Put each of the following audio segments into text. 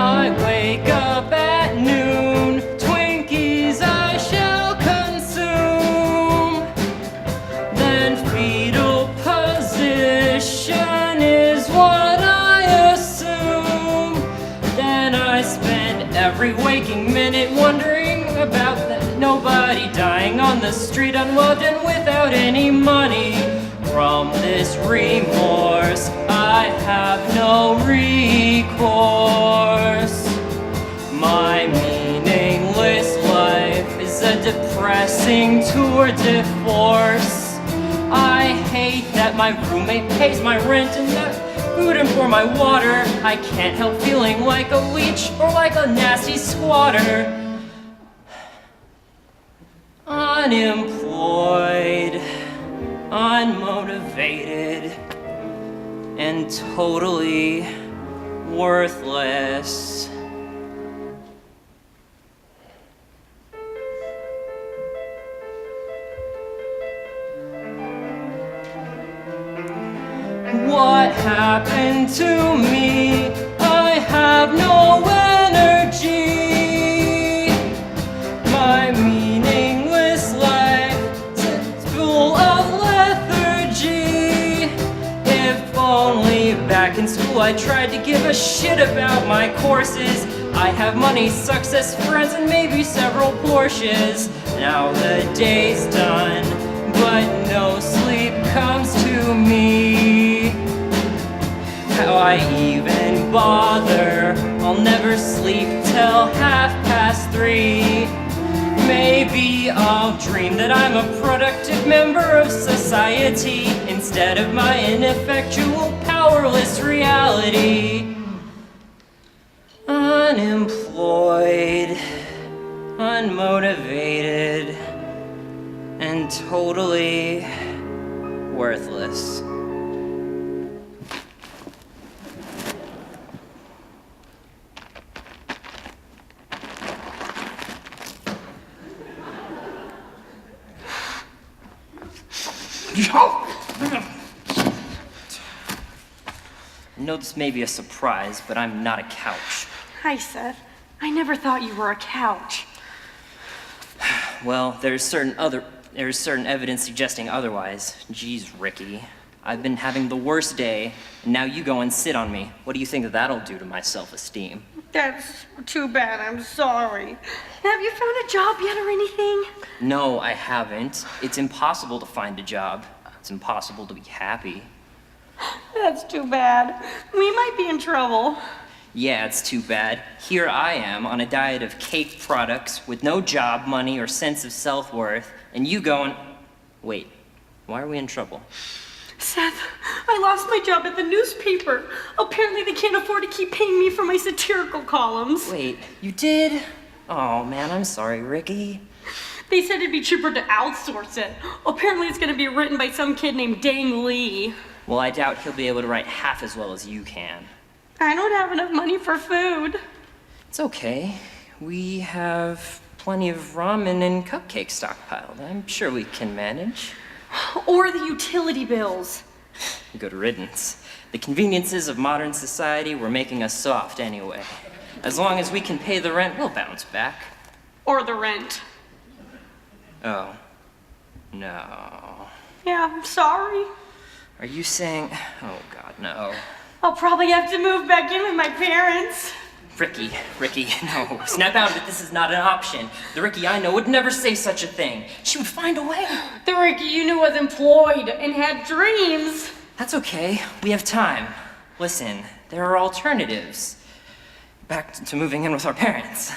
I wake up at noon, Twinkies I shall consume. Then fetal position is what I assume. Then I spend every waking minute wondering about that nobody dying on the street unloved and without any money. From this remorse, I have no recourse. My meaningless life is a depressing tour de force. I hate that my roommate pays my rent and that food and for my water. I can't help feeling like a leech or like a nasty squatter. Unemployed, unmotivated, and totally worthless. What happened to me? I have no energy. My meaningless life is full of lethargy. If only back in school I tried to give a shit about my courses. I have money, success, friends, and maybe several Porsches. Now the day's done, but no sleep comes to me. How I even bother? I'll never sleep till 3:30. Maybe I'll dream that I'm a productive member of society instead of my ineffectual, powerless reality. Unemployed, unmotivated, and totally worthless. I know this may be a surprise, but I'm not a couch. Hi, Seth. I never thought you were a couch. Well, there's certain evidence suggesting otherwise. Geez, Ricky. I've been having the worst day, and now you go and sit on me. What do you think that'll do to my self-esteem? That's too bad. I'm sorry. Have you found a job yet or anything? No, I haven't. It's impossible to find a job. It's impossible to be happy. That's too bad. We might be in trouble. Yeah, it's too bad. Here I am on a diet of cake products with no job, money, or sense of self-worth, and you going, wait, why are we in trouble? Seth, I lost my job at the newspaper. Apparently they can't afford to keep paying me for my satirical columns. Wait, you did? Oh man, I'm sorry, Ricky. They said it'd be cheaper to outsource it. Apparently it's gonna be written by some kid named Dang Lee. Well, I doubt he'll be able to write half as well as you can. I don't have enough money for food. It's okay. We have plenty of ramen and cupcakes stockpiled. I'm sure we can manage. Or the utility bills. Good riddance. The conveniences of modern society were making us soft anyway. As long as we can pay the rent, we'll bounce back. Or the rent. Oh. No. Yeah, I'm sorry. Are you saying... Oh, God, no. I'll probably have to move back in with my parents. Ricky, no. Snap out of it, this is not an option. The Ricky I know would never say such a thing. She would find a way. The Ricky you knew was employed and had dreams. That's okay, we have time. Listen, there are alternatives. Back to moving in with our parents.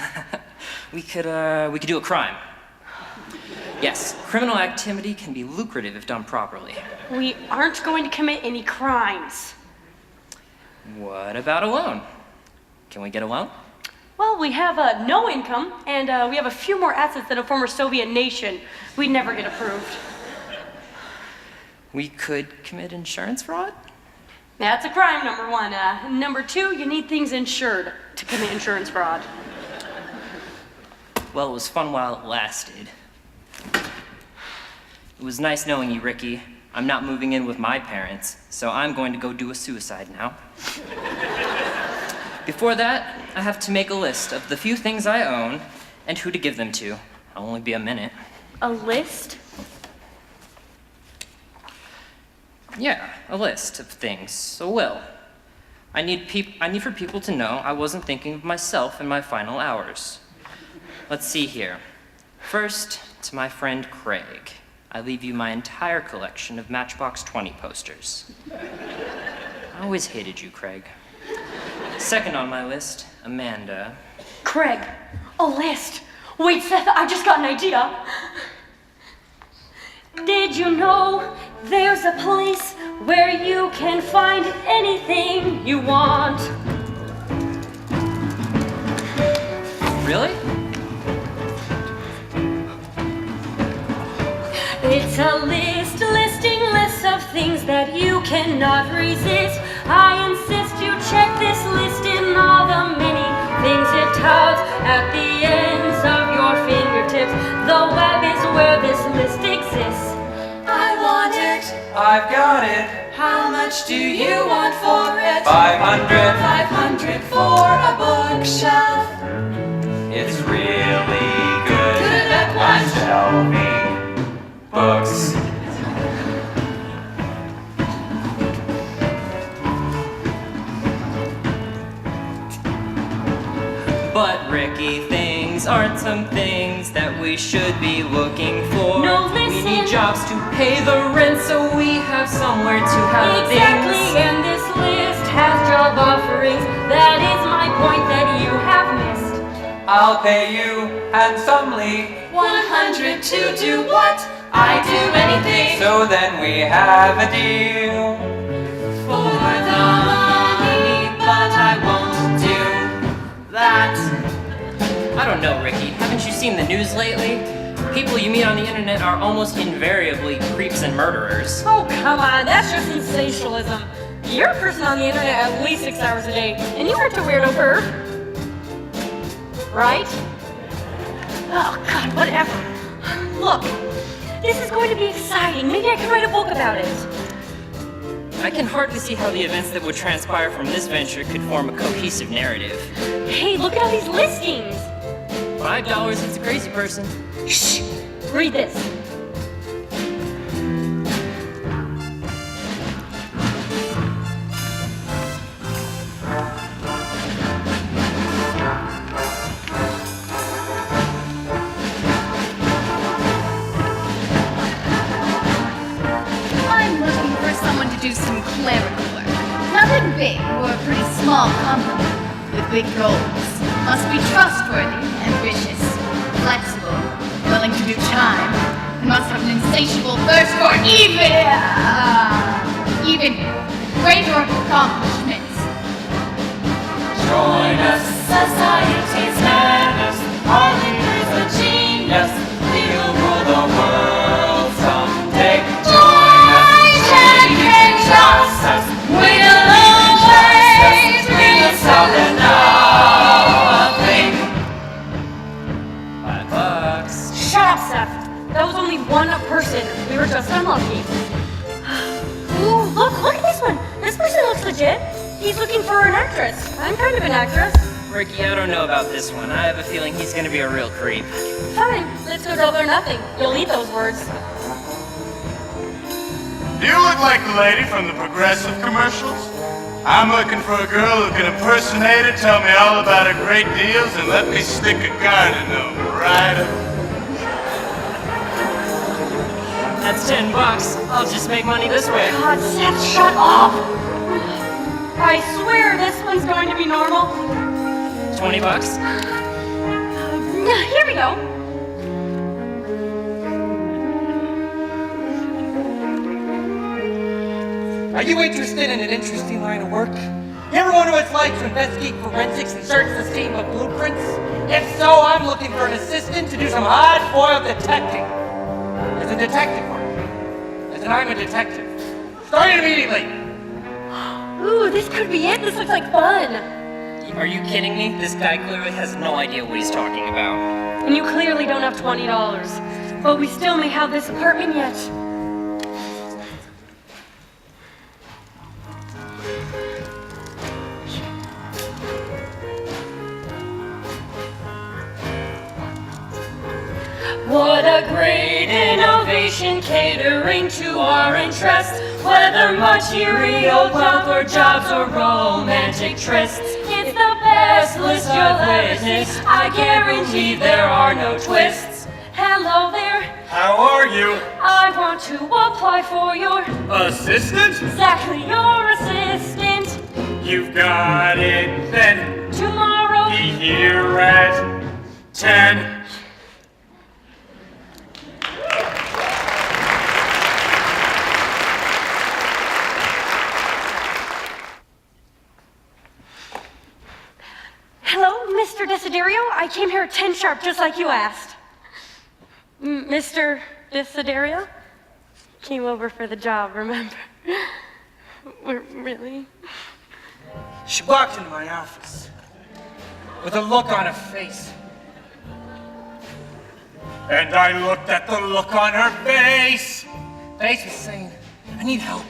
We could do a crime. Yes, criminal activity can be lucrative if done properly. We aren't going to commit any crimes. What about a loan? Can we get a loan? Well, we have no income, and we have a few more assets than a former Soviet nation. We'd never get approved. We could commit insurance fraud? That's a crime, number one. Number two, you need things insured to commit insurance fraud. Well, it was fun while it lasted. It was nice knowing you, Ricky. I'm not moving in with my parents, so I'm going to go do a suicide now. Before that, I have to make a list of the few things I own and who to give them to. I'll only be a minute. A list? Yeah, a list of things. A will. I need for people to know I wasn't thinking of myself in my final hours. Let's see here. First, to my friend Craig. I leave you my entire collection of Matchbox 20 posters. I always hated you, Craig. Second on my list, Amanda. Craig, a list. Wait, Seth, I just got an idea. Did you know there's a place where you can find anything you want? Really? It's a listing lists of things that you cannot resist. I insist you check this list in all the many things it touts at the ends of your fingertips. The web is where this list exists. I want it. I've got it. How much do you want for it? 500. 500 for a bookshelf. It's really good. Good at what? Shelving books. But Ricky, things aren't some things that we should be looking for. No, We listen. need jobs to pay the rent so we have somewhere to have Exactly, things. and this list has job offerings. That is my point that you have missed. I'll pay you handsomely. 100 to do what? I do anything So then we have a deal. for the money, but I won't do that. I don't know, Ricky. Haven't you seen the news lately? People you meet on the internet are almost invariably creeps and murderers. Oh, come on, that's just sensationalism. You're a person on the internet at least 6 hours a day, and you aren't a weirdo perv. Right? Oh, God, whatever. Look, this is going to be exciting. Maybe I can write a book about it. I can hardly see how the events that would transpire from this venture could form a cohesive narrative. Hey, look at all these listings. $5, it's a crazy person. Shh, read this. I'm looking for someone to do some clerical work. Nothing big or a pretty small company with big goals. Must be trustworthy, ambitious, flexible, willing to do time, and must have an insatiable thirst for even greater accomplishments. Join us, society's madness. Our leader's a genius. We'll rule the world someday. Join us, and and trust us. We'll always be the south and nothing. $5. Shut up, Seth. That was only one person. We were just unlucky. Ooh, look at this one. This person looks legit. He's looking for an actress. I'm kind of an actress. Ricky, I don't know about this one. I have a feeling he's gonna be a real creep. Fine, let's go double or nothing. You'll eat those words. Do you look like the lady from the Progressive commercials? I'm looking for a girl who can impersonate her, tell me all about her great deals, and let me stick a garden gnome right up. That's $10. I'll just make money this way. God, Seth, shut up! I swear this one's going to be normal. $20? Here we go. Are you interested in an interesting line of work? You ever wonder what it's like to investigate forensics and search the steam of blueprints? If so, I'm looking for an assistant to do some hard-boiled detecting. It's a detective work. As in, I'm a detective. Start immediately! Ooh, this could be it. This looks like fun. Are you kidding me? This guy clearly has no idea what he's talking about. And you clearly don't have $20. But we still may have this apartment yet. great innovation catering to our interests. Whether material wealth or jobs or romantic trysts, it's the best list you'll ever see. I guarantee there are no twists. Hello there, How are you? I want to apply for your Assistant? exactly your assistant. You've got it then. Tomorrow, Be here at 10. hello, Mr. Desiderio. I came here at 10 sharp, just like you asked. Mr. Desiderio? Came over for the job, remember? Really? She walked into my office with a look on her face. And I looked at the look on her face. Face was saying, I need help.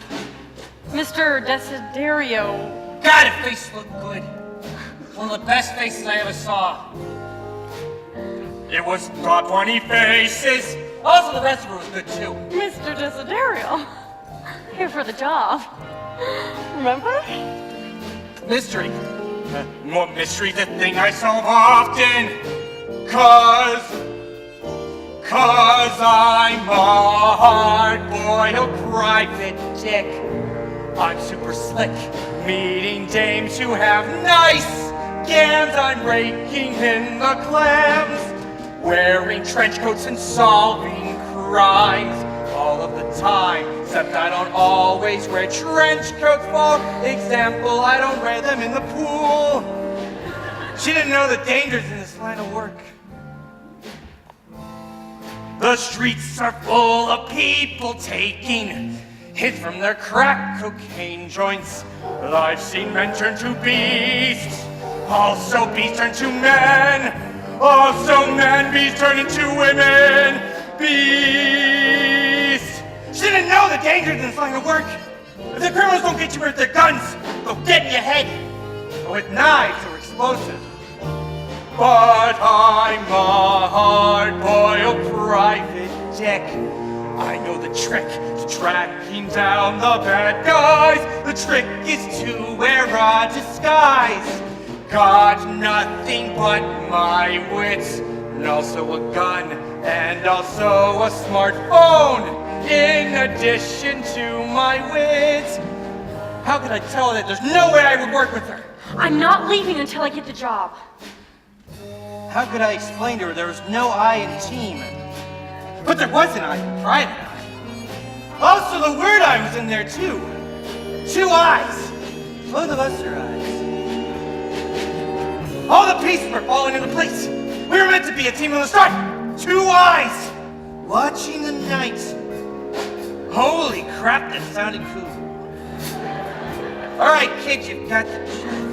Mr. Desiderio. God, her face looked good. One of the best faces I ever saw. It was top 20 faces. Also, the rest of her was good too. Mr. Desiderio. Here for the job. Remember? Mystery. More mystery's a thing I solve often. Cause I'm a hard-boiled private dick. I'm super slick, meeting dames who have nice gams. I'm raking in the clams, wearing trench coats and solving crimes all of the time. Except I don't always wear trench coats. For example, I don't wear them in the pool. She didn't know the dangers in this line of work. The streets are full of people taking hits from their crack cocaine joints. I've seen men turn to beasts, also beasts turn to men, also men, beasts turn into women, beasts. She didn't know the dangers in this line of work. If the criminals don't get you with their guns, they'll get in your head, or with knives or explosives. But I'm a hard-boiled private dick. I know the trick to tracking down the bad guys. The trick is to wear a disguise. Got nothing but my wits, and also a gun, and also a smartphone, in addition to my wits. How could I tell her that there's no way I would work with her? I'm not leaving until I get the job. How could I explain to her there was no I in team? But there was an I in private eye. Also, the word I was in there too. 2 eyes. Both of us are eyes. All the pieces were falling into place. We were meant to be a team from the start. 2 eyes. Watching the night. Holy crap, that sounded cool. All right, kids, you've got the job.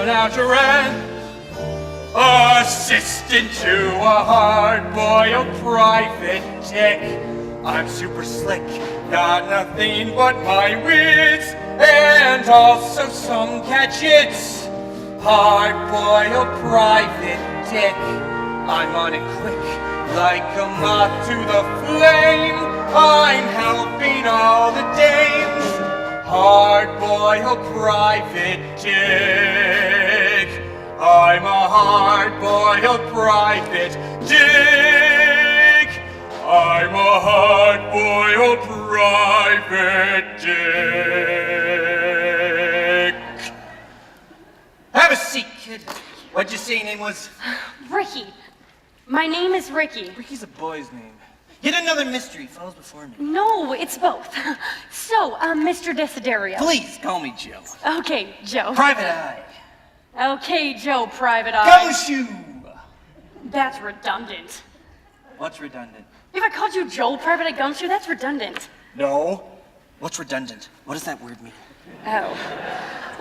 Now to rent assistant to a hard-boiled private dick. I'm super slick, got nothing but my wits, and also some gadgets. Hard-boiled private dick. I'm on it quick, like a moth to the flame. I'm helping all the dames. Hard-boiled private dick. I'm a hard-boiled private dick. I'm a hard-boiled private dick. Have a seat, kid. What'd you say your name was? Ricky. My name is Ricky. Ricky's a boy's name. Yet another mystery follows before me. No, it's both. So, Mr. Desiderio. Please call me Joe. Okay, Joe. Private Eye. Okay, Joe, Private Eye. Gumshoe. That's redundant. What's redundant? If I called you Joe, Private Eye Gumshoe, that's redundant. No. What's redundant? What does that word mean? Oh.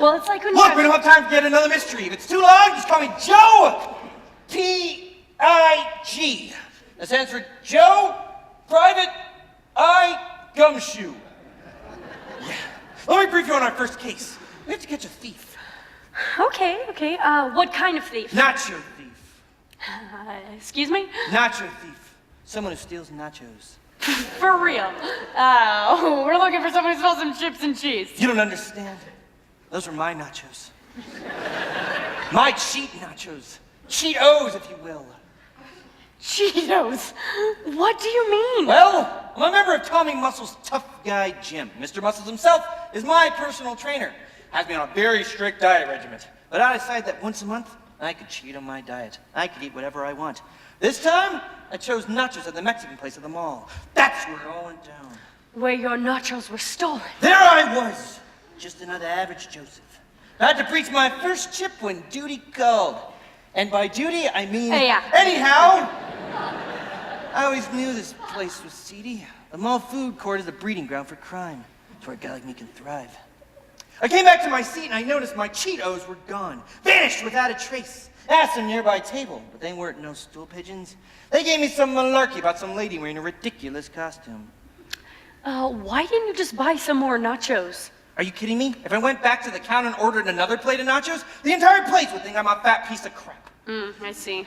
Well, it's like when Look, you we don't have time to get another mystery. If it's too long, just call me Joe. P-I-G. That stands for Joe Private Eye Gumshoe. Yeah. Let me brief you on our first case. We have to catch a thief. Okay. What kind of thief? Nacho thief. Excuse me? Nacho thief. Someone who steals nachos. For real. We're looking for someone who sells some chips and cheese. You don't understand. Those were my nachos. My cheat nachos. Cheetos, if you will. Cheetos? What do you mean? Well, I'm a member of Tommy Muscle's tough guy gym. Mr. Muscles himself is my personal trainer. Has me on a very strict diet regimen. But I decided that once a month, I could cheat on my diet. I could eat whatever I want. This time, I chose nachos at the Mexican place at the mall. That's where it all went down. Where your nachos were stolen. There I was, just another average Joseph. I had to preach my first chip when duty called. And by duty, I mean... Yeah. Anyhow, I always knew this place was seedy. The mall food court is a breeding ground for crime. It's where a guy like me can thrive. I came back to my seat and I noticed my Cheetos were gone. Vanished without a trace. I asked a nearby table, but they weren't no stool pigeons. They gave me some malarkey about some lady wearing a ridiculous costume. Why didn't you just buy some more nachos? Are you kidding me? If I went back to the counter and ordered another plate of nachos, the entire place would think I'm a fat piece of crap. I see.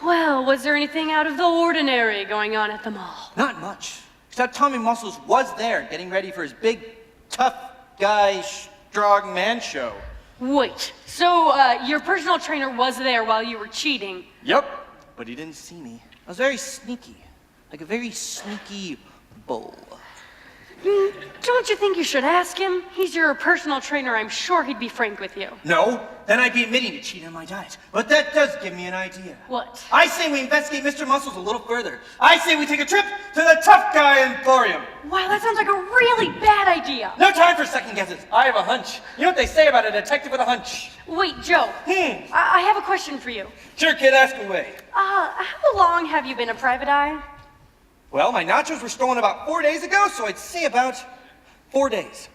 Well, was there anything out of the ordinary going on at the mall? Not much. Except Tommy Muscles was there getting ready for his big, tough guy, strong man show. Wait, so your personal trainer was there while you were cheating? Yep. But he didn't see me. I was very sneaky. Like a very sneaky bull. Don't you think you should ask him? He's your personal trainer. I'm sure he'd be frank with you. No, then I'd be admitting to cheating on my diet. But that does give me an idea. What? I say we investigate Mr. Muscles a little further. I say we take a trip to the Tough Guy Emporium. Wow, that sounds like a really bad idea. No time for second guesses. I have a hunch. You know what they say about a detective with a hunch? Wait, Joe. I have a question for you. Sure, kid, ask away. How long have you been a private eye? Well, my nachos were stolen about 4 days ago, so I'd say about 4 days.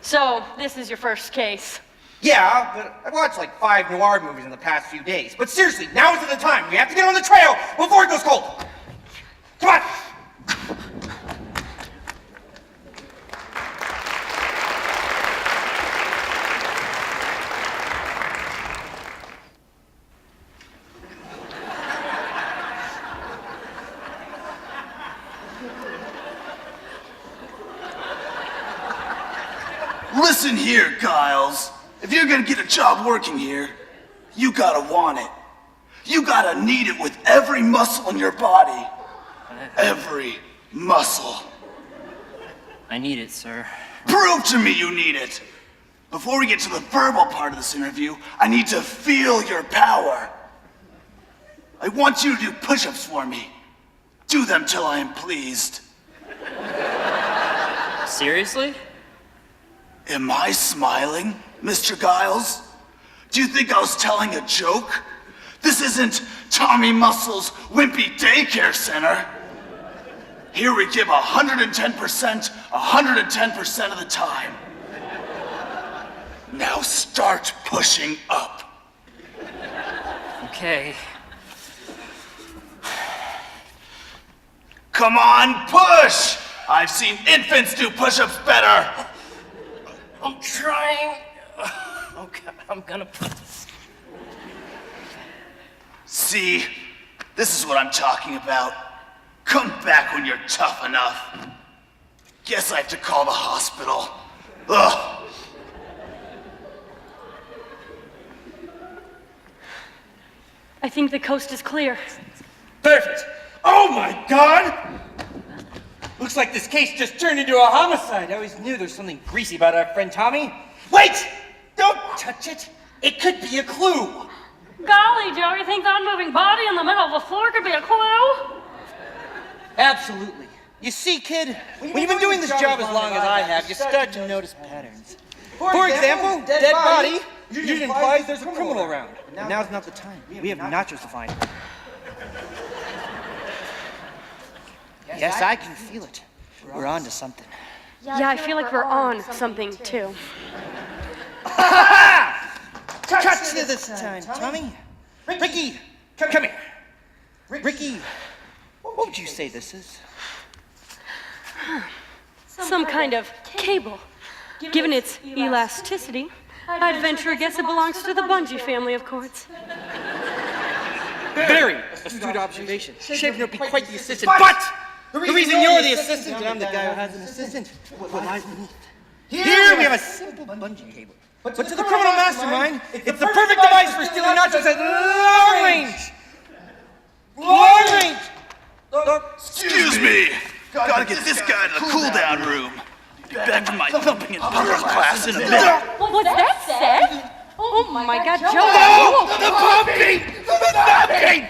So, this is your first case. Yeah, but I've watched like 5 noir movies in the past few days. But seriously, now is the time. We have to get on the trail before it goes cold. Come on! Listen here, Giles. If you're gonna get a job working here, you gotta want it. You gotta need it with every muscle in your body. Every muscle. I need it, sir. Prove to me you need it. Before we get to the verbal part of this interview, I need to feel your power. I want you to do push-ups for me. Do them till I am pleased. Seriously? Am I smiling, Mr. Giles? Do you think I was telling a joke? This isn't Tommy Muscle's Wimpy Daycare Center. Here we give 110%, 110% of the time. Now start pushing up. Okay. Come on, push! I've seen infants do push-ups better. I'm trying. Okay, I'm gonna put this. See, this is what I'm talking about. Come back when you're tough enough. Guess I have to call the hospital. Ugh. I think the coast is clear. Perfect. Oh my God! Looks like this case just turned into a homicide. I always knew there's something greasy about our friend Tommy. Wait! Don't touch it. It could be a clue. Golly, Joe, you think the unmoving body in the middle of the floor could be a clue? Absolutely. You see, kid, when you've been doing this job as long as I have, you start to notice patterns. For example, dead body usually implies there's a criminal around. But now's not the time. We have nachos to find. Yes, I can feel it. We're on to something. Yeah, I feel like we're on something, too. Touch you this time, Tommy. Ricky, come here. Ricky, what would you say this is? Some kind of cable. Given its elasticity, I'd venture a guess it belongs to the Bungee family of courts. Very astute observation. Schaefer would be quite the assistant. But the reason you're the assistant and I'm the guy who has an assistant, what lies beneath. Here we have a simple bungee cable. But to the criminal mastermind, it's the perfect device for stealing nachos at long range. Long range! Excuse me! Gotta get this guy to the cool-down room. Be back from my thumping in public class in a minute. Was that said? Oh my God, Joe! Oh, the pumping! The thumping!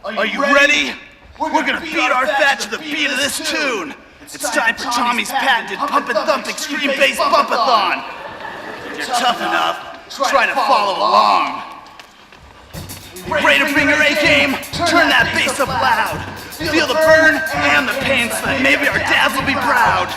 Are you ready? We're gonna beat our fat to the beat of this tune. It's time for Tommy's patented pump and thump extreme bass bumpathon. If you're tough enough, try to follow along. Ready to bring your A game? Turn that bass up loud. Feel the burn and the pain so that maybe our dads will be proud.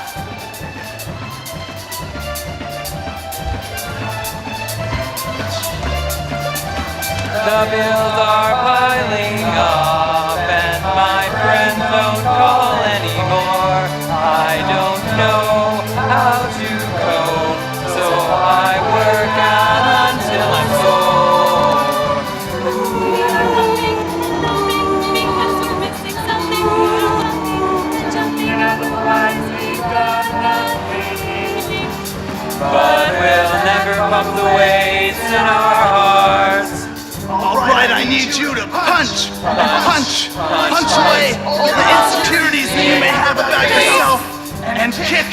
The bills are piling up, and my friends don't call anymore. I don't know how to cope, so I work out until I'm sore. But we'll never pump the weights in our hearts. Alright, I need you to punch away all the insecurities that you may have about yourself, and kick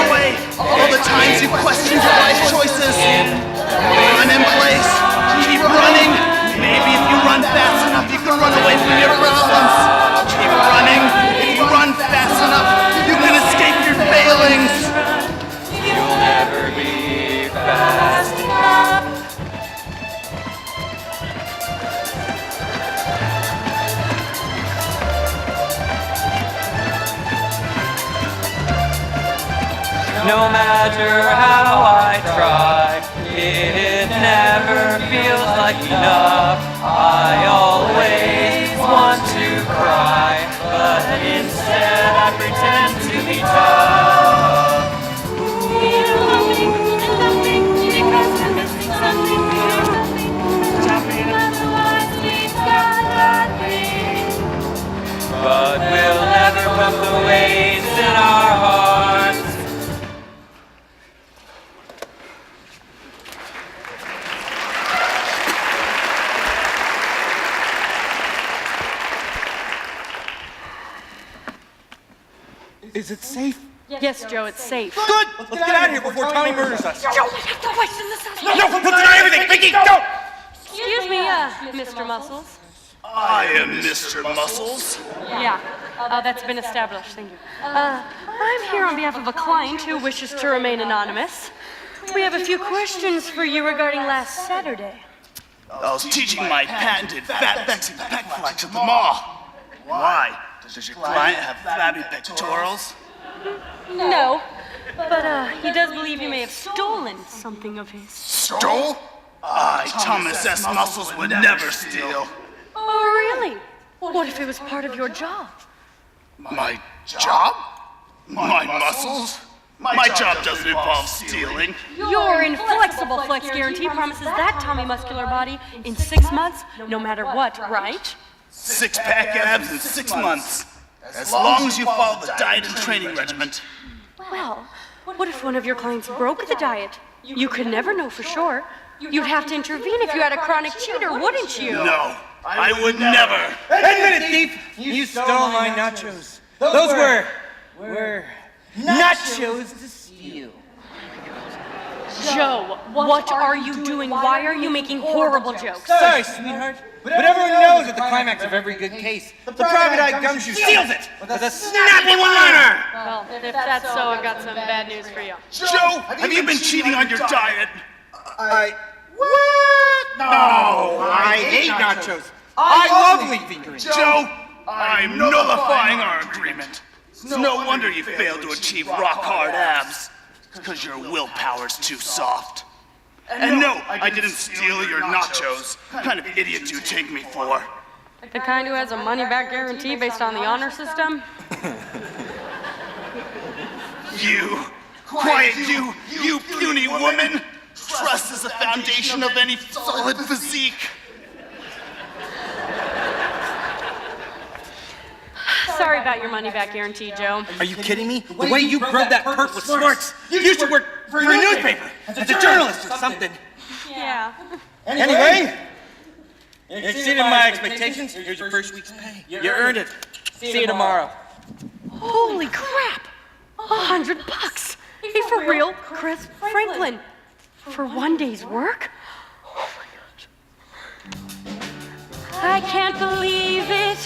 away all the times you questioned your life choices. Run in place, keep running. Maybe if you run fast enough, you can run away from your problems. Keep running. If you run fast enough, you can escape your failings. You'll never be fast enough. No matter how I try, it never feels like enough. I always want to cry, but instead I pretend to be tough. But we'll never pump the weights in our hearts. Is it safe? Yes, Joe, it's safe. Good! Let's get out of here before Tommy murders us. Joe, we have to question this house. No, we'll deny everything! Mickey, don't! Excuse me, Mr. Muscles. I am Mr. Muscles. Yeah, that's been established, thank you. I'm here on behalf of a client who wishes to remain anonymous. We have a few questions for you regarding last Saturday. I was teaching my patented fat-vexing pec flex at the mall. Why? Does your client have flabby pectorals? No, but he does believe you may have stolen something of his. Stole? I, Thomas S. Muscles, would never steal. Oh, really? What if it was part of your job? My job? My muscles? My job doesn't involve stealing. Your inflexible flex guarantee promises that Tommy muscular body in 6 months, no matter what, right? 6-pack abs in 6 months. As long as you follow the diet and training regimen. Well, what if one of your clients broke the diet? You could never know for sure. You'd have to intervene if you had a chronic cheater, wouldn't you? No, I would never. Admit it, thief! You stole my nachos. Those were nachos to steal. Joe, what are you doing? Why are you making horrible jokes? Sorry, sweetheart. But everyone knows at the climax of every good case, the private eye gumshoe steals it with a snappy one-liner! Well, if that's so, I've got some bad news for you. Joe, have you been cheating on your diet? What? No, I hate nachos. I love leafy greens. Joe, I'm nullifying our agreement. It's no wonder you failed to achieve rock-hard abs. It's because your willpower's too soft. And no, I didn't steal your nachos. What kind of idiot do you take me for? The kind who has a money-back guarantee based on the honor system? You Quiet, you puny woman! Trust is the foundation of any solid physique. Sorry about your money back guarantee, Joe. Are you kidding me? The way you grubbed that perk with smarts! You should work for a newspaper, as a journalist or something. Yeah. Anyway, you exceeded my expectations. Here's your first week's pay. You earned it. See you tomorrow. Holy crap! $100! Hey, for real, Chris Franklin. For one day's work? Oh my gosh. I can't believe it.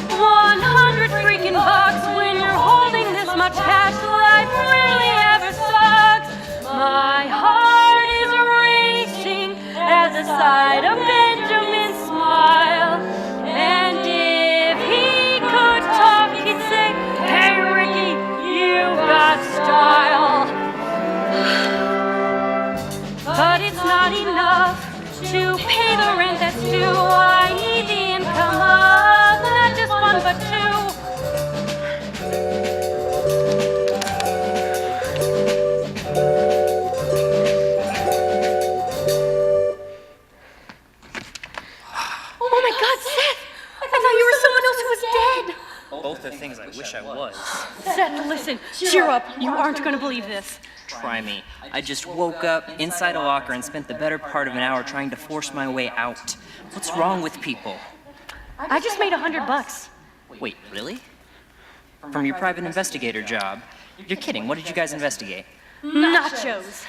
100 freaking bucks when you're holding this much cash. Life really ever sucks. My heart is racing at the sight of Benjamin's smile. And if he could talk, he'd say, "Hey Ricky, you got style." But it's not enough to pay the rent that's due. I need the income of not just one but two. Oh my God, Seth! I thought you were someone else who was dead. Both are things I wish I was. Seth, listen, cheer up. You aren't going to believe this. Try me. I just woke up inside a locker and spent the better part of an hour trying to force my way out. What's wrong with people? I just made $100. Wait, really? From your private investigator job? You're kidding. What did you guys investigate? Nachos.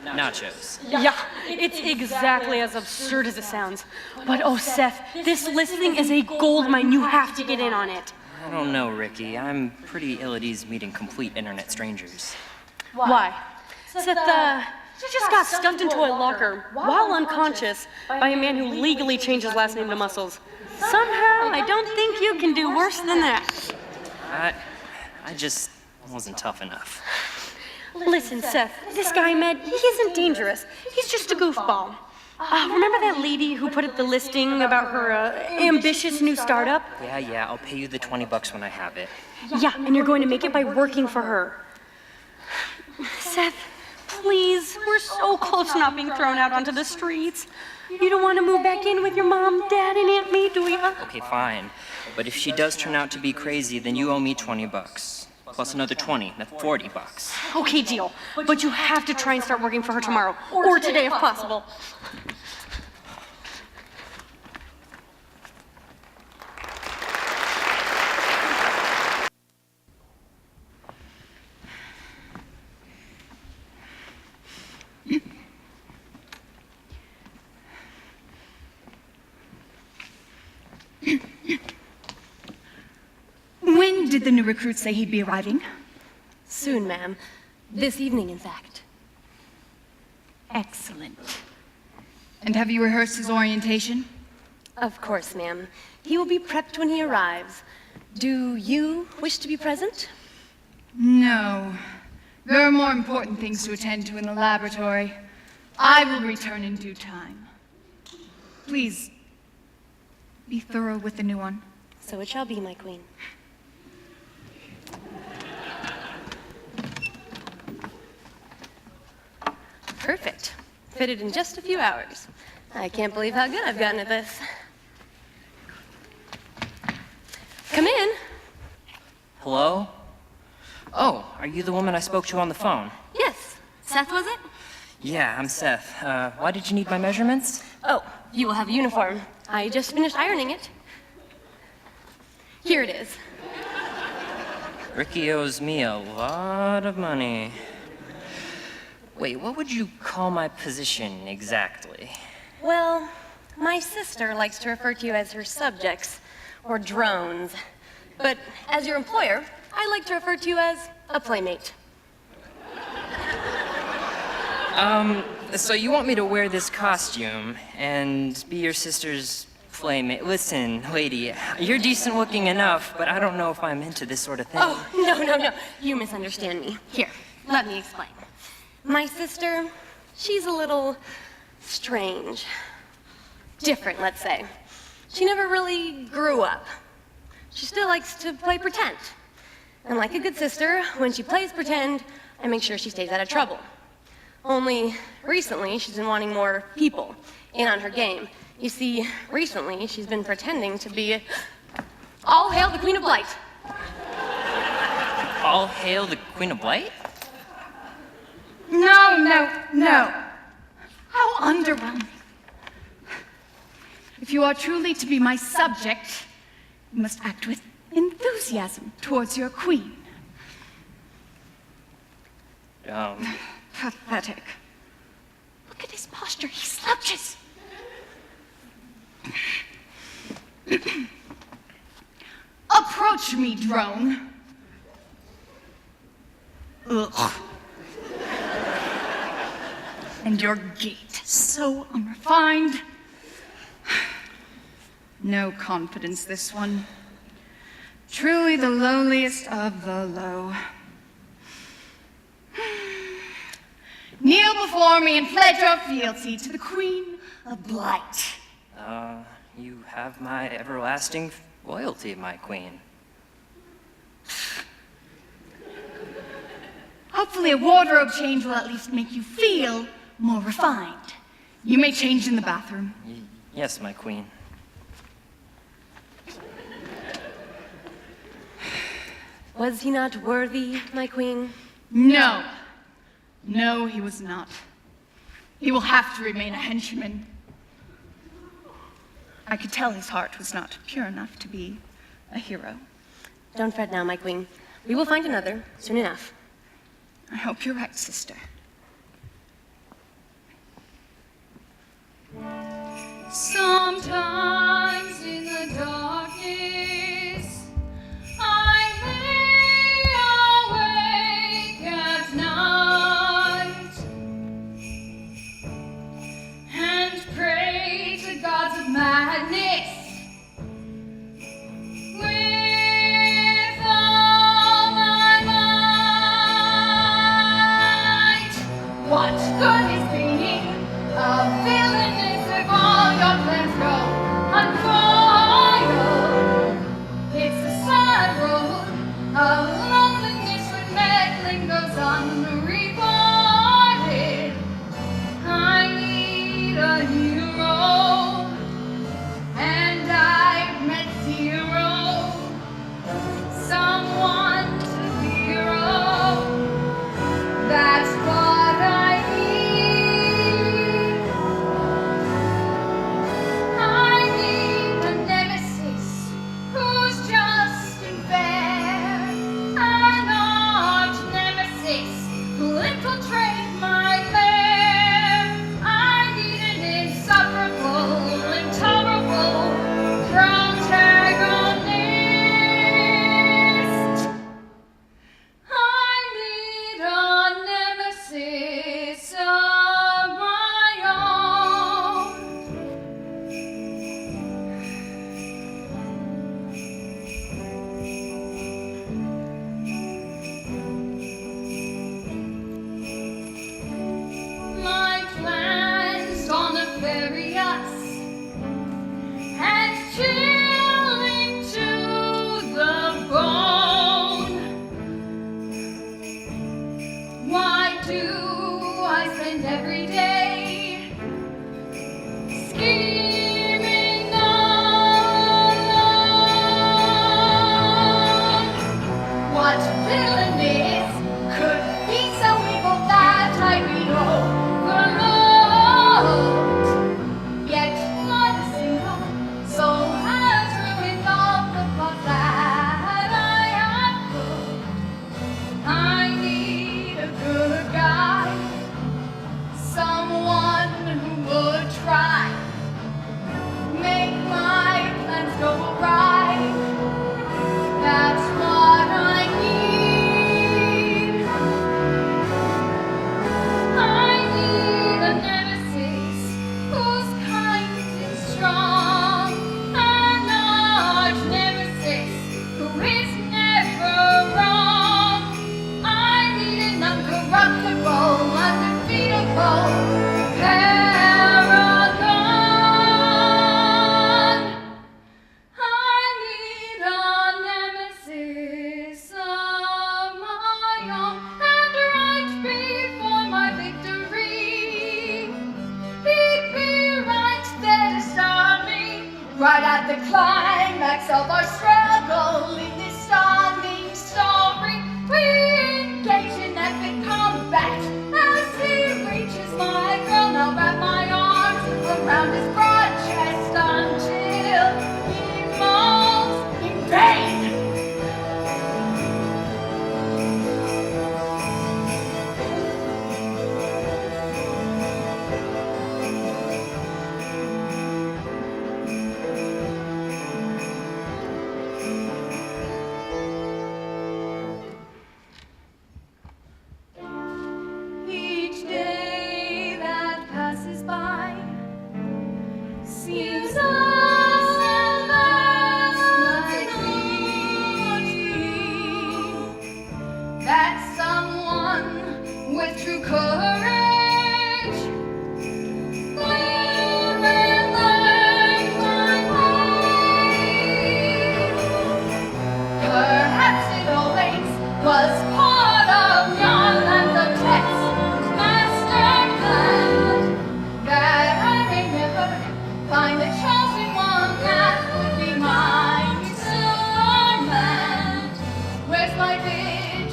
Nachos. Yeah, it's exactly as absurd as it sounds. But oh, Seth, this listing is a gold mine. You have to get in on it. I don't know, Ricky. I'm pretty ill at ease meeting complete internet strangers. Why? Seth, she just got stuffed into a locker while unconscious by a man who legally changed his last name to Muscles. Somehow, I don't think you can do worse than that. I just wasn't tough enough. Listen, Seth, this guy, Med, he isn't dangerous. He's just a goofball. Remember that lady who put up the listing about her ambitious new startup? Yeah, I'll pay you the $20 when I have it. Yeah, and you're going to make it by working for her. Seth, please, we're so close to not being thrown out onto the streets. You don't want to move back in with your mom, dad, and Aunt May, do you? Okay, fine. But if she does turn out to be crazy, then you owe me $20. Plus another 20, that's $40. Okay, deal. But you have to try and start working for her tomorrow, or today if possible. When did the new recruit say he'd be arriving? Soon, ma'am. This evening, in fact. Excellent. And have you rehearsed his orientation? Of course, ma'am. He will be prepped when he arrives. Do you wish to be present? No. There are more important things to attend to in the laboratory. I will return in due time. Please, be thorough with the new one. So it shall be, my queen. Perfect. Fitted in just a few hours. I can't believe how good I've gotten at this. Come in. Hello? Oh, are you the woman I spoke to on the phone? Yes. Seth, was it? Yeah, I'm Seth. Why did you need my measurements? Oh, you will have a uniform. I just finished ironing it. Here it is. Ricky owes me a lot of money. Wait, what would you call my position exactly? Well, my sister likes to refer to you as her subjects, or drones. But as your employer, I like to refer to you as a playmate. So you want me to wear this costume and be your sister's playmate? Listen, lady, you're decent looking enough, but I don't know if I'm into this sort of thing. Oh, no. You misunderstand me. Here, let me explain. My sister, she's a little strange. Different, let's say. She never really grew up. She still likes to play pretend. And like a good sister, when she plays pretend, and make sure she stays out of trouble. Only recently, she's been wanting more people in on her game. You see, recently, she's been pretending to be all hail the Queen of Blight. All hail the Queen of Blight? No. How underwhelming. If you are truly to be my subject, you must act with enthusiasm towards your queen. Pathetic. Look at his posture. He slouches. Approach me, drone. Ugh. And your gait, so unrefined. No confidence, this one. Truly the lowliest of the low. Kneel before me and pledge your fealty to the Queen of Blight. You have my everlasting loyalty, my queen. Hopefully a wardrobe change will at least make you feel more refined. You may change in the bathroom. Yes, my queen. Was he not worthy, my queen? No. No, he was not. He will have to remain a henchman. I could tell his heart was not pure enough to be a hero. Don't fret now, my queen. We will find another soon enough. I hope you're right, sister. Sometimes in the darkness, I lay awake at night and pray to gods of madness with all my might. What good is being a villainess if all your plans go unfoiled? events of our struggle in this stunning story. We engage in epic combat as he reaches my girl. Now wrap my arms around his broad chest until he falls in vain. Each day that passes by seems us that someone with true courage will learn my way. Perhaps it always was part of your land of text, master plan, that I may never find the chosen one that would be my Superman. Where's my vigilante,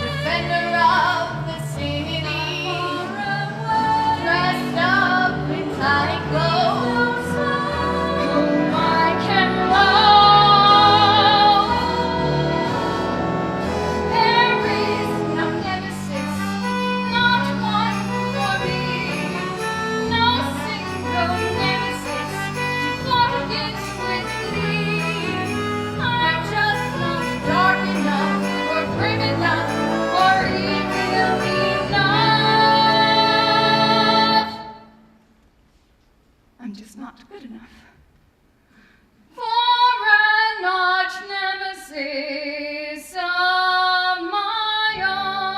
defender of the city, dressed up in tight clothes, whom I can love? There is no nemesis, not one for me, no single nemesis to plot against with thee. I'm just not dark enough, or brave enough, or evil enough. I'm just not good enough for an arch nemesis of my own.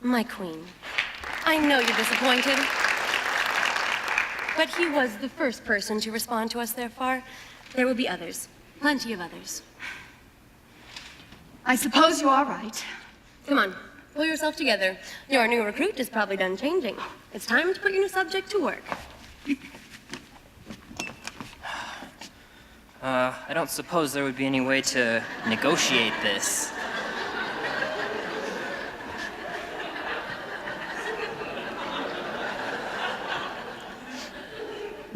My queen, I know you're disappointed. But he was the first person to respond to us there far. There will be others. Plenty of others. I suppose you are right. Come on, pull yourself together. Your new recruit is probably done changing. It's time to put your new subject to work. I don't suppose there would be any way to negotiate this.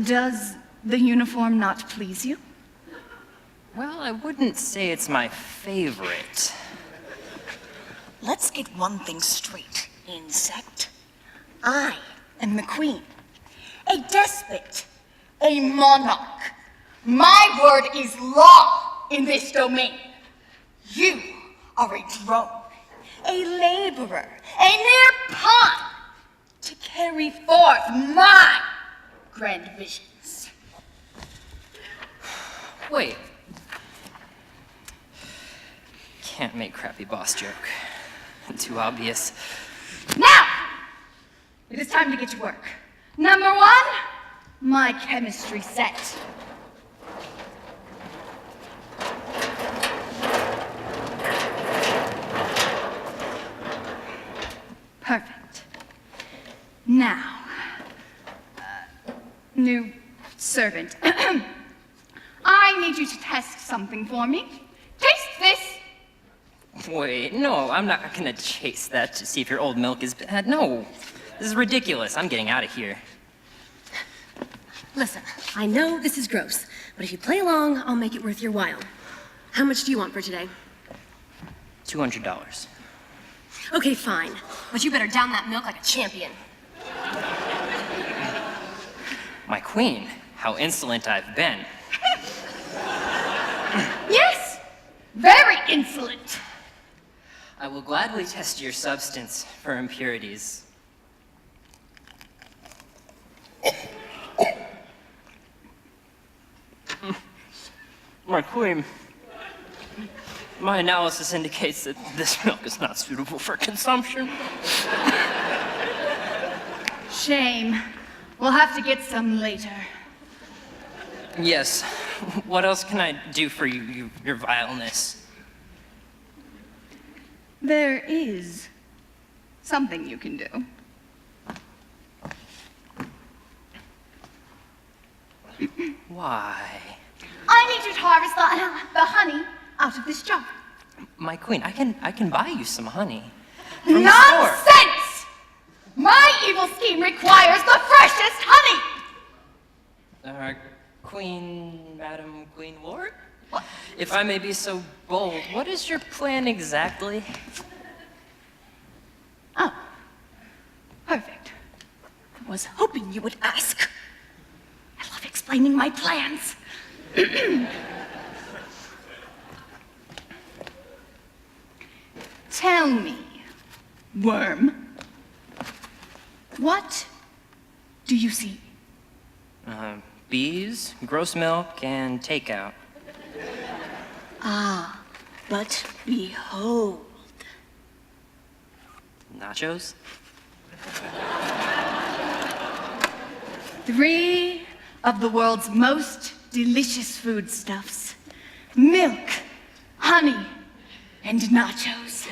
Does the uniform not please you? Well, I wouldn't say it's my favorite. Let's get one thing straight, insect. I am the queen, a despot, a monarch. My word is law in this domain. You are a drone, a laborer, a mere pawn to carry forth my grand visions. Wait. Can't make crappy boss joke. Too obvious. Now, it is time to get to work. Number one, my chemistry set. Perfect. Now, new servant. I need you to test something for me. Taste this. Wait, no, I'm not gonna chase that to see if your old milk is bad. No, this is ridiculous. I'm getting out of here. Listen, I know this is gross, but if you play along, I'll make it worth your while. How much do you want for today? $200. Okay, fine. But you better down that milk like a champion. My queen, how insolent I've been. Yes, very insolent. I will gladly test your substance for impurities. My queen, my analysis indicates that this milk is not suitable for consumption. Shame. We'll have to get some later. Yes. What else can I do for you, your vileness? There is something you can do. Why? I need you to harvest the honey out of this jar. My queen, I can buy you some honey. From the store. Nonsense! My evil scheme requires the freshest honey! Madam Queen Lord? If I may be so bold, what is your plan exactly? Oh, perfect. I was hoping you would ask. I love explaining my plans. Tell me, worm, what do you see? Bees, gross milk, and takeout. Ah, but behold. Nachos? 3 of the world's most delicious foodstuffs. Milk, honey, and nachos.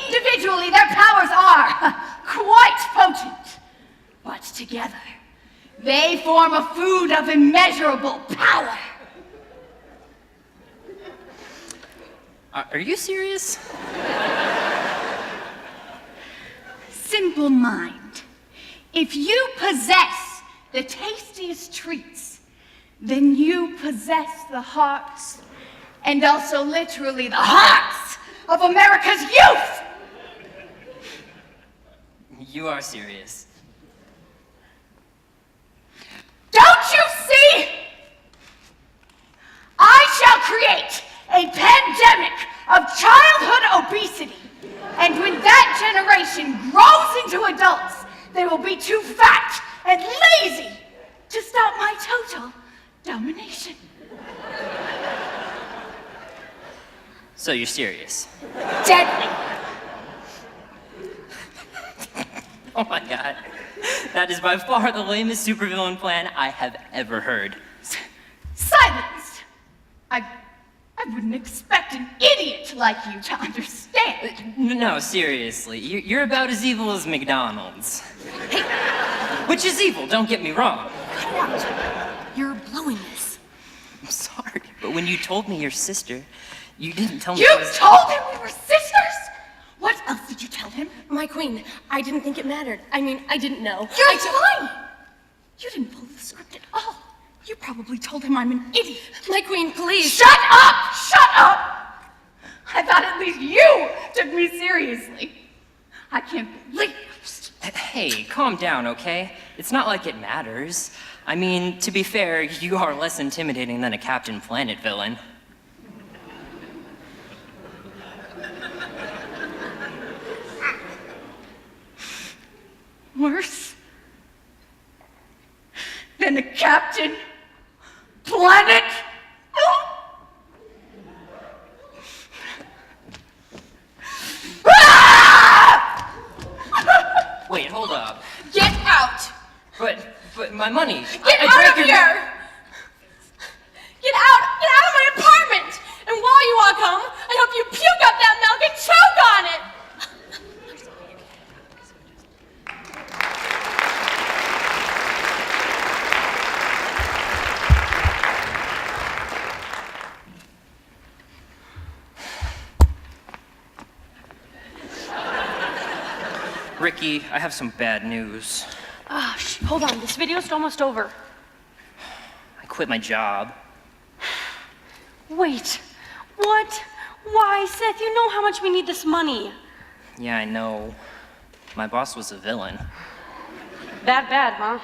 Individually, their powers are quite potent, but together, they form a food of immeasurable power. Are you serious? Simple mind. If you possess the tastiest treats, then you possess the hearts, and also literally the hearts of America's youth! You are serious. Don't you see? I shall create a pandemic of childhood obesity. And when that generation grows into adults, they will be too fat and lazy to stop my total domination. So you're serious? Deadly. Oh my god. That is by far the lamest supervillain plan I have ever heard. Silenced. I wouldn't expect an idiot like you to understand. No, seriously. You're about as evil as McDonald's. Which is evil, don't get me wrong. You're blowing this. I'm sorry, but when you told me your sister, you didn't tell me You I was... told him we were sisters? What else did you tell him? My queen, I didn't think it mattered. I mean, I didn't know. You're lying! You didn't pull the script at all. You probably told him I'm an idiot. My queen, please. Shut up! Shut up! I thought at least you took me seriously. I can't believe it. Hey, calm down, okay? It's not like it matters. I mean, to be fair, you are less intimidating than a Captain Planet villain. Worse than a Captain Planet? Wait, hold up. Get out! But my money. Get I out drank of your- here! Get out! Get out of my apartment! And while you all come, I hope you puke up that milk and choke on it! Ricky, I have some bad news. Hold on, this video's almost over. I quit my job. Wait, what? Why, Seth, you know how much we need this money. Yeah, I know. My boss was a villain. That bad, huh?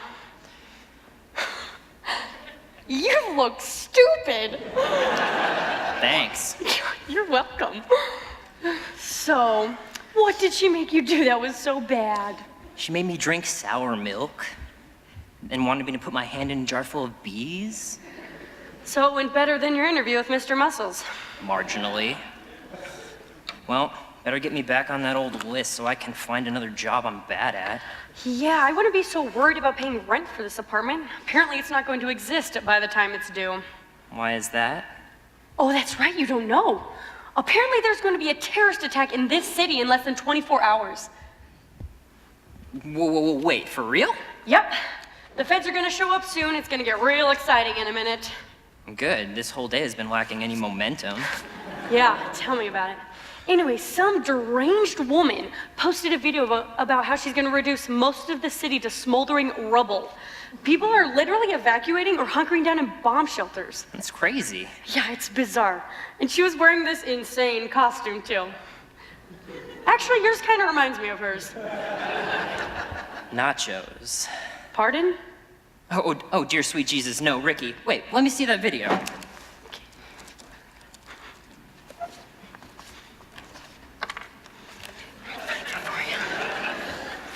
You look stupid. Thanks. You're welcome. So, what did she make you do that was so bad? She made me drink sour milk and wanted me to put my hand in a jar full of bees. So it went better than your interview with Mr. Muscles. Marginally. Well, Better get me back on that old list so I can find another job I'm bad at. Yeah, I wouldn't be so worried about paying rent for this apartment. Apparently it's not going to exist by the time it's due. Why is that? Oh, that's right, you don't know. Apparently there's going to be a terrorist attack in this city in less than 24 hours. Whoa, wait, for real? Yep. The feds are going to show up soon. It's going to get real exciting in a minute. Good. This whole day has been lacking any momentum. Yeah, tell me about it. Anyway, some deranged woman posted a video about how she's going to reduce most of the city to smoldering rubble. People are literally evacuating or hunkering down in bomb shelters. That's crazy. Yeah, it's bizarre. And she was wearing this insane costume, too. Actually, yours kind of reminds me of hers. Nachos. Pardon? Oh, dear sweet Jesus, no, Ricky. Wait, let me see that video.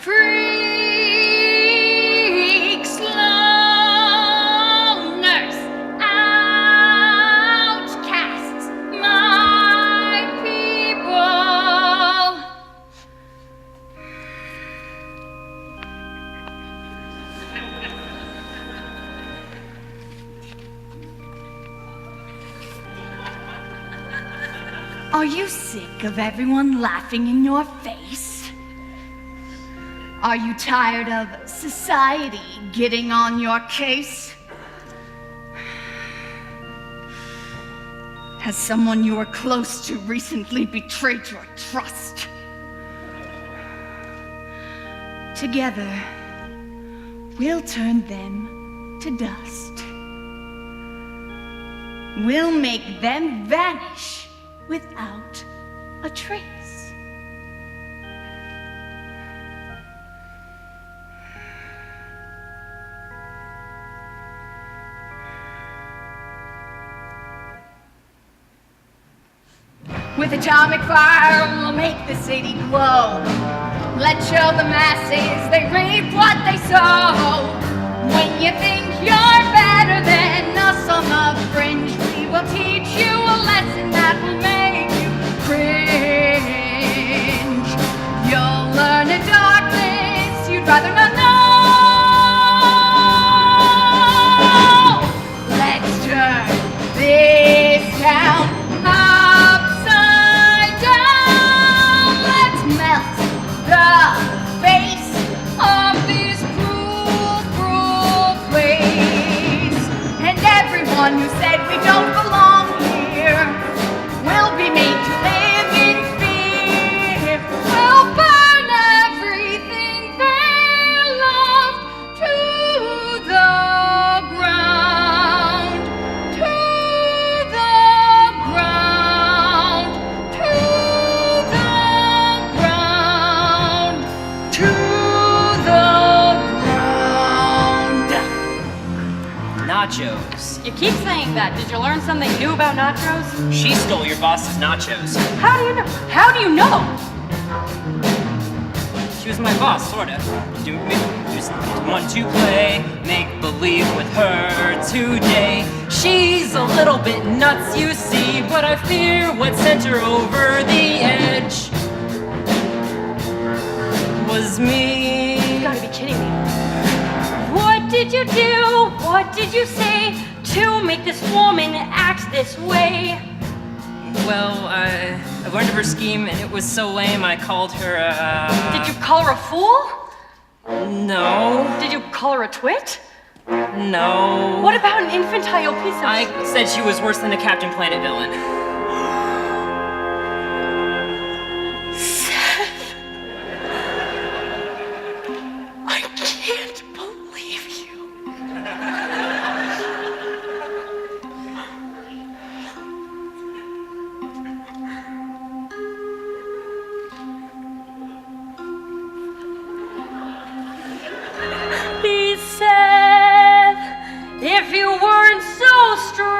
Freaks, loners, outcasts, my people. Are you sick of everyone laughing in your face? Are you tired of society getting on your case? Has someone you were close to recently betrayed your trust? Together, we'll turn them to dust. We'll make them vanish without a trace. With atomic fire, we'll make the city glow. Let's show the masses they reap what they sow. When you think you're better than us on the fringe, we will teach you a lesson that will make you cringe. You'll learn a darkness you'd rather not know. Let's turn this town upside down. Let's melt the face of this cruel, cruel place. And everyone who said we don't belong here will be made to live in fear. We'll burn everything they loved to the ground, to the ground, to the ground, to the ground. Nachos. You keep saying that. Did you learn something new about nachos? She stole your boss's nachos. How do you know? How do you know? She was my boss, sorta. Just want to play make-believe with her today. She's a little bit nuts, you see, but I fear what sent her over the edge was me. You gotta be kidding me. What did you do? What did you say to make this woman act this way? Well, I learned of her scheme, and it was so lame I called her, Did you call her a fool? No. Did you call her a twit? No. What about an infantile piece of... I said she was worse than a Captain Planet villain. Seth. I can't believe you. He said, if you weren't so strange,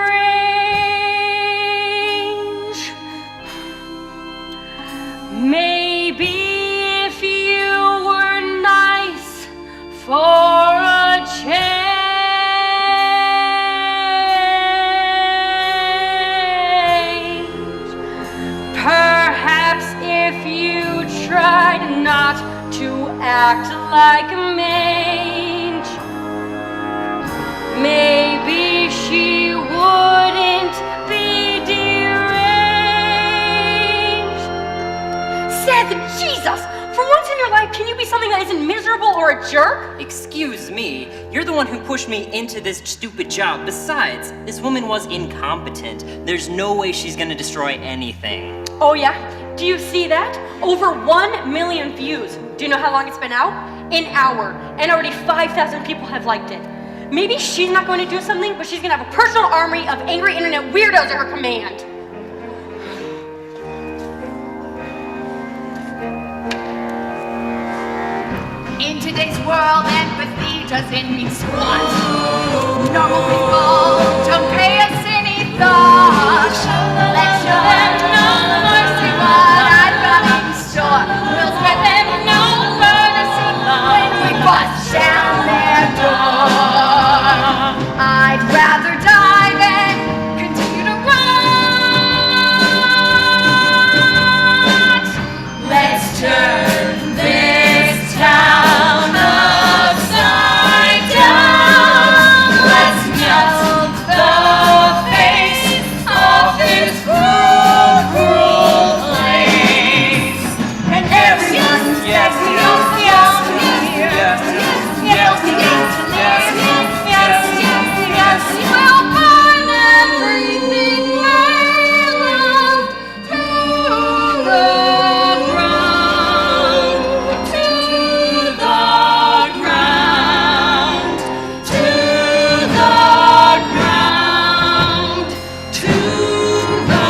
act like a mange. Maybe she wouldn't be deranged. Seth, Jesus! For once in your life, can you be something that isn't miserable or a jerk? Excuse me, you're the one who pushed me into this stupid job. Besides, this woman was incompetent. There's no way she's gonna destroy anything. Oh yeah? Do you see that? Over 1 million views. Do you know how long it's been out? An hour. And already 5,000 people have liked it. Maybe she's not going to do something, but she's gonna have a personal army of angry internet weirdos at her command. In today's world, empathy doesn't mean squat. Normal people don't pay us any thought. Let's show them no mercy what I've got in store. We'll spread them no mercy when we bust down their door. I'd rather die than continue to rot. Let's turn this town upside down. Let's melt the face of this cruel, cruel place. And everyone says yes, yes, yes, yes, yes, yes, yes, yes. We'll burn everything they love to the ground, to the ground, to the ground, to the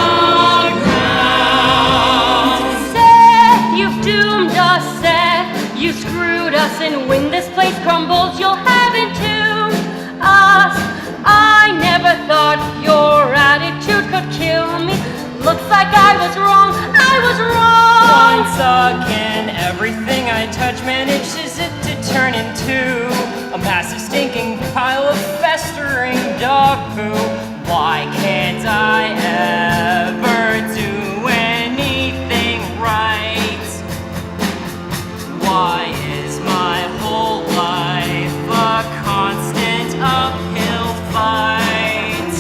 ground. Seth, you've doomed us, Seth. You screwed us, and when this place crumbles, you'll have entombed us. I never thought your attitude could kill me. Looks like I was wrong. I was wrong. Once again, everything I touch manages it to turn into a massive stinking pile of festering dog poo. Why can't I ever do anything right? Why is my whole life a constant uphill fight?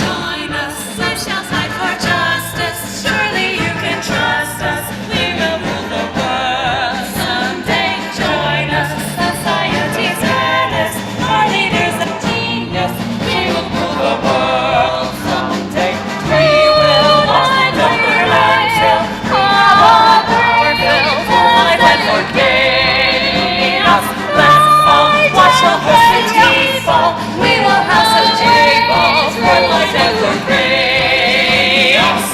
Join us, we shall fight for justice. Surely you can trust us. We will rule the world someday. Join us, society's menace. Our leaders of genius. We will rule the world someday. We will watch the rise till all power fills life and for chaos. Let's all watch the city fall. We will have some tables for life and for chaos.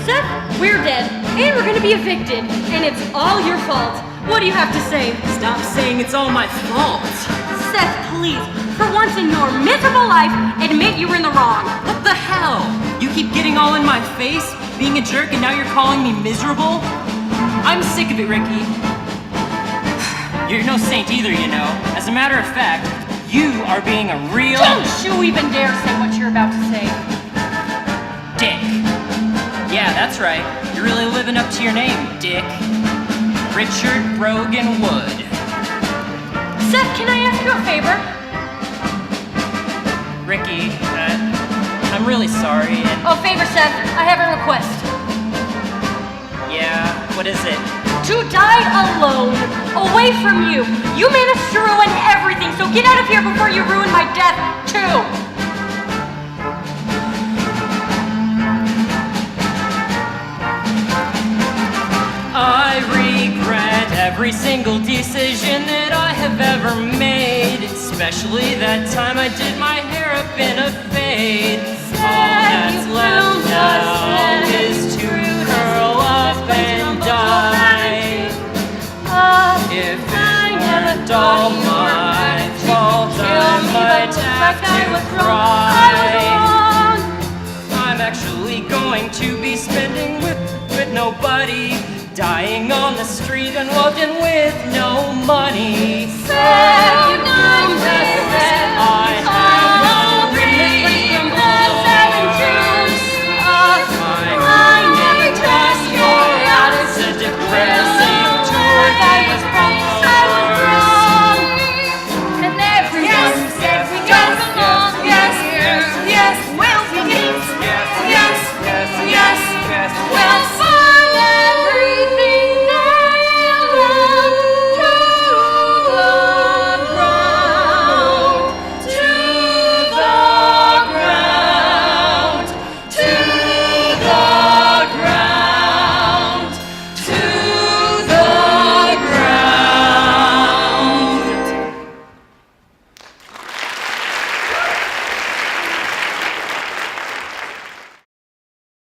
Seth, we're dead, and we're gonna be evicted, and it's all your fault. What do you have to say? Stop saying it's all my fault. Seth, please, for once in your miserable life, admit you were in the wrong. What the hell? You keep getting all in my face, being a jerk, and now you're calling me miserable? I'm sick of it, Ricky. You're no saint either, you know. As a matter of fact, you are being a real Don't you even dare say what you're about to say. dick. Yeah, that's right. You're really living up to your name, Dick. Richard Brogan Wood. Seth, can I ask you a favor? Ricky, I'm really sorry, and Oh, favor, Seth, I have a request. yeah, what is it? To die alone, away from you. You managed to ruin everything, so get out of here before you ruin my death, too. I regret every single decision that I have ever made, especially that time I did my hair up in a fade. All that's left now is to curl up and die. If it weren't all my fault, I might have to cry. I'm actually going to be spending with nobody, dying on the street, unloved and with no money.